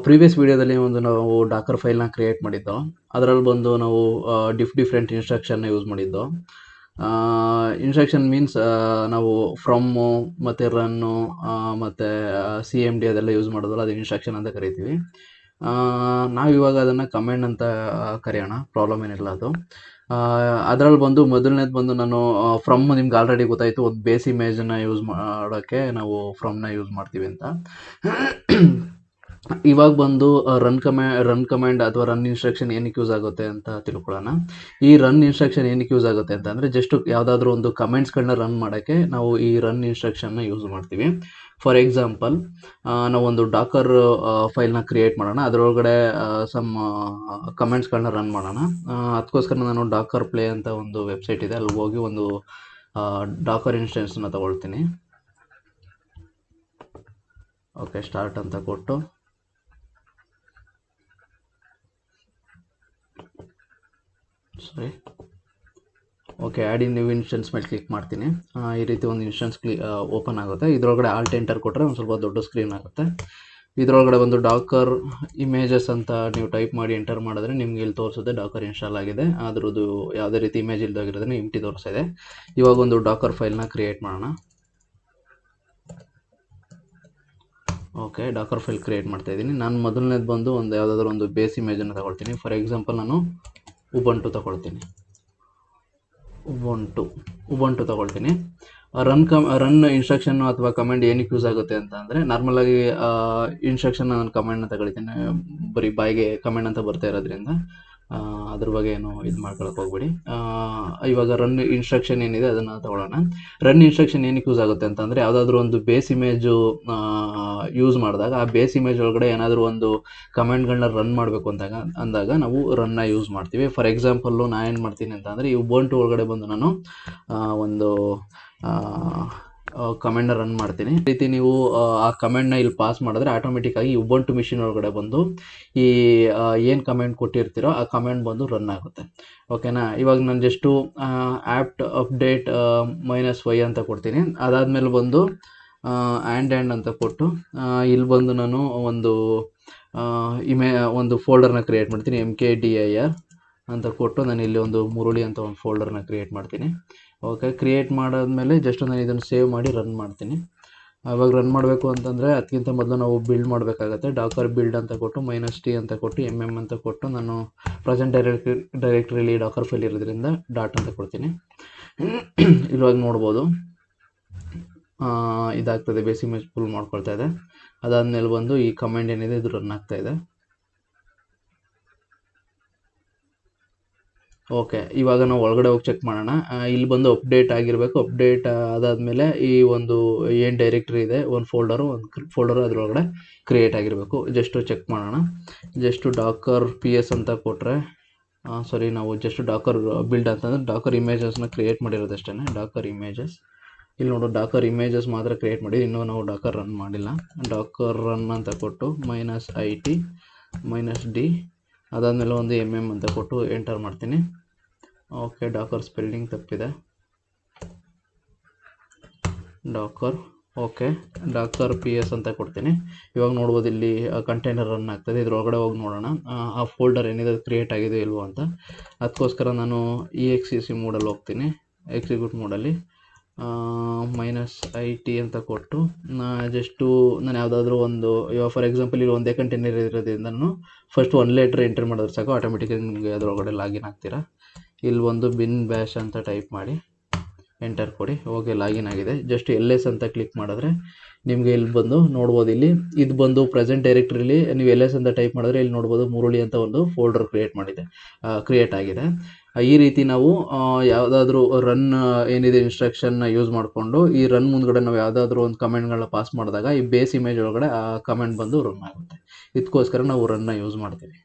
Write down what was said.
Previous ವೀಡಿಯೋದಲ್ಲಿ ಒಂದು ನಾವು ಡಾಕರ್ ಫೈಲ್ನ ಕ್ರಿಯೇಟ್ ಮಾಡಿದ್ದೋ. ಅದರಲ್ಲಿ ಬಂದು ನಾವು ಡಿಫ್ರೆಂಟ್ ಇನ್ಸ್ಟ್ರಕ್ಷನ್ನ ಯೂಸ್ ಮಾಡಿದ್ದೋ. ಇನ್ಸ್ಟ್ರಕ್ಷನ್ ಮೀನ್ಸ್ ನಾವು ಫ್ರಮ್ಮು ಮತ್ತು ರನ್ನು ಮತ್ತು CMD ಅದೆಲ್ಲ ಯೂಸ್ ಮಾಡೋದಲ್ಲ, ಅದು ಇನ್ಸ್ಟ್ರಕ್ಷನ್ ಅಂತ ಕರಿತೀವಿ. ನಾವು ಇವಾಗ ಅದನ್ನು ಕಮೆಂಡ್ ಅಂತ ಕರೆಯೋಣ, ಪ್ರಾಬ್ಲಮ್ ಏನಿಲ್ಲ ಅದು. ಅದರಲ್ಲಿ ಬಂದು ಮೊದಲನೇದು ಬಂದು ನಾನು ಫ್ರಮ್ ನಿಮ್ಗೆ ಆಲ್ರೆಡಿ ಗೊತ್ತಾಯಿತು, ಒಂದು ಬೇಸ್ ಇಮೇಜನ್ನು ಯೂಸ್ ಮಾಡೋಕ್ಕೆ ನಾವು ಫ್ರಮ್ನ ಯೂಸ್ ಮಾಡ್ತೀವಿ ಅಂತ. ಇವಾಗ ಬಂದು ರನ್ ಕಮಾಂಡ್ ಅಥವಾ ರನ್ ಇನ್ಸ್ಟ್ರಕ್ಷನ್ ಏನಕ್ಕೆ ಯೂಸ್ ಆಗುತ್ತೆ ಅಂತ ತಿಳ್ಕೊಳ್ಳೋಣ. ಈ ರನ್ ಇನ್ಸ್ಟ್ರಕ್ಷನ್ ಏನಕ್ಕೆ ಯೂಸ್ ಆಗುತ್ತೆ ಅಂತಂದರೆ, ಜಸ್ಟ್ ಯಾವುದಾದ್ರೂ ಒಂದು ಕಮೆಂಟ್ಸ್ಗಳನ್ನ ರನ್ ಮಾಡೋಕ್ಕೆ ನಾವು ಈ ರನ್ ಇನ್ಸ್ಟ್ರಕ್ಷನ್ನ ಯೂಸ್ ಮಾಡ್ತೀವಿ. ಫಾರ್ ಎಕ್ಸಾಂಪಲ್, ನಾವೊಂದು ಡಾಕರ್ ಫೈಲ್ನ ಕ್ರಿಯೇಟ್ ಮಾಡೋಣ, ಅದರೊಳಗಡೆ ಸಮ್ ಕಮೆಂಟ್ಸ್ಗಳನ್ನ ರನ್ ಮಾಡೋಣ. ಅದಕ್ಕೋಸ್ಕರ ನಾನು ಡಾಕರ್ ಪ್ಲೇ ಅಂತ ಒಂದು ವೆಬ್ಸೈಟ್ ಇದೆ, ಅಲ್ಲಿ ಹೋಗಿ ಒಂದು ಡಾಕರ್ ಇನ್ಸ್ಟೆನ್ಸ್ನ ತಗೊಳ್ತೀನಿ. ಓಕೆ, ಸ್ಟಾರ್ಟ್ ಅಂತ ಕೊಟ್ಟು ಓಕೆ, ಆ್ಯಡ್ ಇನ್ ನ್ಯೂ ಇನ್ಸ್ಟೆನ್ಸ್ ಮೇಲೆ ಕ್ಲಿಕ್ ಮಾಡ್ತೀನಿ. ಈ ರೀತಿ ಒಂದು ಇನ್ಸ್ಟೆನ್ಸ್ ಓಪನ್ ಆಗುತ್ತೆ. ಇದರೊಳಗಡೆ ಆಲ್ಟ್ ಎಂಟರ್ ಕೊಟ್ಟರೆ ಒಂದು ಸ್ವಲ್ಪ ದೊಡ್ಡ ಸ್ಕ್ರೀನ್ ಆಗುತ್ತೆ. ಇದರೊಳಗಡೆ ಒಂದು ಡಾಕರ್ ಇಮೇಜಸ್ ಅಂತ ನೀವು ಟೈಪ್ ಮಾಡಿ ಎಂಟರ್ ಮಾಡಿದ್ರೆ ನಿಮ್ಗೆ ಇಲ್ಲಿ ತೋರಿಸುತ್ತೆ ಡಾಕರ್ ಇನ್ಸ್ಟಾಲ್ ಆಗಿದೆ. ಅದರದ್ದು ಯಾವುದೇ ರೀತಿ ಇಮೇಜ್ ಇಲ್ದಾಗಿರೋದನ್ನ ಎಂಟಿ ತೋರಿಸ್ತಾ. ಇವಾಗ ಒಂದು ಡಾಕರ್ ಫೈಲ್ನ ಕ್ರಿಯೇಟ್ ಮಾಡೋಣ. ಓಕೆ, ಡಾಕರ್ ಫೈಲ್ ಕ್ರಿಯೇಟ್ ಮಾಡ್ತಾ ಇದ್ದೀನಿ. ನಾನು ಮೊದಲನೇದು ಬಂದು ಒಂದು ಯಾವುದಾದ್ರೂ ಒಂದು ಬೇಸ್ ಇಮೇಜನ್ನು ತಗೊಳ್ತೀನಿ. ಫಾರ್ ಎಕ್ಸಾಂಪಲ್, ನಾನು ಉಬಂಟು ತಗೊಳ್ತೀನಿ. ಉಬಂಟು ತಗೊಳ್ತೀನಿ. ರನ್ ಇನ್ಸ್ಟ್ರಕ್ಷನ್ ಅಥವಾ ಕಮೆಂಡ್ ಏನಕ್ಕೆ ಯೂಸ್ ಆಗುತ್ತೆ ಅಂತ ಅಂದರೆ, ನಾರ್ಮಲಾಗಿ ಇನ್ಸ್ಟ್ರಕ್ಷನ್ ನಾನು ಕಮೆಂಡ್ನ ತಗೊಳ್ತೀನಿ, ಬರೀ ಬಾಯಿಗೆ ಕಮೆಂಡ್ ಅಂತ ಬರ್ತಾ ಇರೋದ್ರಿಂದ ಅದ್ರ ಬಗ್ಗೆ ಏನು ಇದು ಮಾಡ್ಕೊಳಕ್ಕೆ ಹೋಗ್ಬೇಡಿ. ಇವಾಗ ರನ್ ಇನ್ಸ್ಟ್ರಕ್ಷನ್ ಏನಿದೆ ಅದನ್ನು ತಗೊಳ್ಳೋಣ. ರನ್ ಇನ್ಸ್ಟ್ರಕ್ಷನ್ ಏನಕ್ಕೆ ಯೂಸ್ ಆಗುತ್ತೆ ಅಂತಂದರೆ, ಯಾವುದಾದ್ರೂ ಒಂದು ಬೇಸ್ ಇಮೇಜು ಯೂಸ್ ಮಾಡಿದಾಗ ಆ ಬೇಸ್ ಇಮೇಜ್ ಒಳಗಡೆ ಏನಾದರೂ ಒಂದು ಕಮೆಂಟ್ಗಳನ್ನ ರನ್ ಮಾಡಬೇಕು ಅಂದಾಗ ನಾವು ರನ್ನ ಯೂಸ್ ಮಾಡ್ತೀವಿ. ಫಾರ್ ಎಕ್ಸಾಂಪಲ್ಲು, ನಾನು ಏನು ಮಾಡ್ತೀನಿ ಅಂತಂದರೆ, ಈ ಉಬಂಟು ಒಳಗಡೆ ಬಂದು ನಾನು ಒಂದು ಕಮೆಂಡ್ನ ರನ್ ಮಾಡ್ತೀನಿ. ಈ ರೀತಿ ನೀವು ಆ ಕಮೆಂಡ್ನ ಇಲ್ಲಿ ಪಾಸ್ ಮಾಡಿದ್ರೆ ಆಟೋಮೆಟಿಕ್ಕಾಗಿ ಉಬಂಟು ಮಿಷಿನ್ ಒಳಗಡೆ ಬಂದು ಈ ಏನು ಕಮೆಂಟ್ ಕೊಟ್ಟಿರ್ತೀರೋ ಆ ಕಮೆಂಟ್ ಬಂದು ರನ್ ಆಗುತ್ತೆ. ಓಕೆನಾ? ಇವಾಗ ನಾನು ಜಸ್ಟು ಆ್ಯಪ್ಟ್ ಅಪ್ಡೇಟ್ -y ಅಂತ ಕೊಡ್ತೀನಿ. ಅದಾದಮೇಲೆ ಬಂದು ಆ್ಯಂಡ್ ಅಂತ ಕೊಟ್ಟು ಇಲ್ಲಿ ಬಂದು ನಾನು ಒಂದು ಫೋಲ್ಡರ್ನ ಕ್ರಿಯೇಟ್ ಮಾಡ್ತೀನಿ. MKDIR ಅಂತ ಕೊಟ್ಟು ನಾನು ಇಲ್ಲಿ ಒಂದು ಮುರುಳಿ ಅಂತ ಒಂದು ಫೋಲ್ಡರ್ನ ಕ್ರಿಯೇಟ್ ಮಾಡ್ತೀನಿ. ಓಕೆ, ಕ್ರಿಯೇಟ್ ಮಾಡಾದ್ಮೇಲೆ ಜಸ್ಟ್ ನಾನು ಇದನ್ನು ಸೇವ್ ಮಾಡಿ ರನ್ ಮಾಡ್ತೀನಿ. ಆವಾಗ ರನ್ ಮಾಡಬೇಕು ಅಂತಂದರೆ ಅದಕ್ಕಿಂತ ಮೊದಲು ನಾವು ಬಿಲ್ಡ್ ಮಾಡಬೇಕಾಗತ್ತೆ. ಡಾಕರ್ ಬಿಲ್ಡ್ ಅಂತ ಕೊಟ್ಟು -t ಅಂತ ಕೊಟ್ಟು MM ಅಂತ ಕೊಟ್ಟು ನಾನು ಪ್ರೆಸೆಂಟ್ ಡೈರೆಕ್ಟ್ರಿಲಿ ಡಾಕರ್ ಫೈಲ್ ಇರೋದ್ರಿಂದ ಡಾಟ್ ಅಂತ ಕೊಡ್ತೀನಿ. ಇವಾಗ ನೋಡ್ಬೋದು ಇದಾಗ್ತದೆ, ಬೇಸ್ ಇಮೇಜ್ ಫುಲ್ ಮಾಡ್ಕೊಳ್ತಾ ಇದೆ. ಅದಾದಮೇಲೆ ಬಂದು ಈ ಕಮೆಂಟ್ ಏನಿದೆ ಇದು ರನ್ ಆಗ್ತಾ ಇದೆ. ಓಕೆ, ಇವಾಗ ನಾವು ಒಳಗಡೆ ಹೋಗಿ ಚೆಕ್ ಮಾಡೋಣ. ಇಲ್ಲಿ ಬಂದು ಅಪ್ಡೇಟ್ ಆಗಿರಬೇಕು. ಅಪ್ಡೇಟ್ ಆದಾದಮೇಲೆ ಈ ಒಂದು ಏನು ಡೈರೆಕ್ಟ್ರಿ ಇದೆ, ಒಂದು ಫೋಲ್ಡರು ಅದರೊಳಗಡೆ ಕ್ರಿಯೇಟ್ ಆಗಿರಬೇಕು. ಜಸ್ಟು ಚೆಕ್ ಮಾಡೋಣ. ಜಸ್ಟು ಡಾಕರ್ PS ಅಂತ ಕೊಟ್ಟರೆ ನಾವು ಜಸ್ಟ್ ಡಾಕರ್ ಬಿಲ್ಡ್ ಅಂತಂದರೆ ಡಾಕರ್ ಇಮೇಜಸ್ನ ಕ್ರಿಯೇಟ್ ಮಾಡಿರೋದಷ್ಟೇ. ಡಾಕರ್ ಇಮೇಜಸ್ ಇಲ್ಲಿ ನೋಡು, ಡಾಕರ್ ಇಮೇಜಸ್ ಮಾತ್ರ ಕ್ರಿಯೇಟ್ ಮಾಡಿ, ಇನ್ನೂ ನಾವು ಡಾಕರ್ ರನ್ ಮಾಡಿಲ್ಲ. ಡಾಕರ್ ರನ್ ಅಂತ ಕೊಟ್ಟು -IT -D ಅದಾದಮೇಲೆ ಒಂದು MM ಅಂತ ಕೊಟ್ಟು ಎಂಟರ್ ಮಾಡ್ತೀನಿ. ಓಕೆ, ಡಾಕರ್ ಸ್ಪೆಲ್ಲಿಂಗ್ ತಪ್ಪಿದೆ. ಡಾಕರ್ ಡಾಕರ್ PS ಅಂತ ಕೊಡ್ತೀನಿ. ಇವಾಗ ನೋಡ್ಬೋದು ಇಲ್ಲಿ ಕಂಟೈನರ್ ರನ್ ಆಗ್ತದೆ. ಇದ್ರೊಳಗಡೆ ಹೋಗಿ ನೋಡೋಣ ಆ ಫೋಲ್ಡರ್ ಏನಿದೆ ಅದು ಕ್ರಿಯೇಟ್ ಆಗಿದೆ ಇಲ್ವೋ ಅಂತ. ಅದಕ್ಕೋಸ್ಕರ ನಾನು EXEC ಮೋಡಲ್ಲಿ ಹೋಗ್ತೀನಿ. ಎಕ್ಸಿಕ್ಯೂಟ್ ಮೋಡಲ್ಲಿ -IT ಅಂತ ಕೊಟ್ಟು ನಾನು ಯಾವುದಾದ್ರೂ ಒಂದು, ಇವಾಗ ಫಾರ್ ಎಕ್ಸಾಂಪಲ್ ಇಲ್ಲಿ ಒಂದೇ ಕಂಟೈನರ್ ಇರೋದ್ರಿಂದ ನಾನು ಫಸ್ಟ್ ಒಂದು ಲೆಟ್ರ್ ಎಂಟರ್ ಮಾಡಿದ್ರೆ ಸಾಕು, ಆಟೋಮೆಟಿಕಾಗಿ ನಿಮಗೆ ಅದರೊಳಗಡೆ ಲಾಗಿನ್ ಆಗ್ತೀರಾ. ಇಲ್ಲಿ ಒಂದು bin bash ಅಂತ ಟೈಪ್ ಮಾಡಿ ಎಂಟರ್ ಕೊಡಿ. ಓಕೆ, ಲಾಗಿನ್ ಆಗಿದೆ. ಜಸ್ಟ್ LS ಅಂತ ಕ್ಲಿಕ್ ಮಾಡಿದ್ರೆ ನಿಮಗೆ ಇಲ್ಲಿ ಬಂದು ನೋಡ್ಬೋದು, ಇಲ್ಲಿ ಇದು ಬಂದು ಪ್ರೆಸೆಂಟ್ ಡೈರೆಕ್ಟ್ರಿಲಿ ನೀವು LS ಅಂತ ಟೈಪ್ ಮಾಡಿದ್ರೆ ಇಲ್ಲಿ ನೋಡ್ಬೋದು ಮುರುಳಿ ಅಂತ ಒಂದು ಫೋಲ್ಡರ್ ಕ್ರಿಯೇಟ್ ಆಗಿದೆ. ಈ ರೀತಿ ನಾವು ಯಾವುದಾದ್ರೂ ರನ್ ಏನಿದೆ ಇನ್ಸ್ಟ್ರಕ್ಷನ್ನ ಯೂಸ್ ಮಾಡಿಕೊಂಡು ಈ ರನ್ ಮುಂದ್ಗಡೆ ನಾವು ಯಾವುದಾದ್ರೂ ಒಂದು ಕಮೆಂಟ್ಗಳನ್ನ ಪಾಸ್ ಮಾಡಿದಾಗ ಈ ಬೇಸ್ ಇಮೇಜ್ ಒಳಗಡೆ ಆ ಕಮೆಂಟ್ ಬಂದು ರನ್ ಆಗುತ್ತೆ. ಇದಕ್ಕೋಸ್ಕರ ನಾವು ರನ್ನ ಯೂಸ್ ಮಾಡ್ತೀವಿ.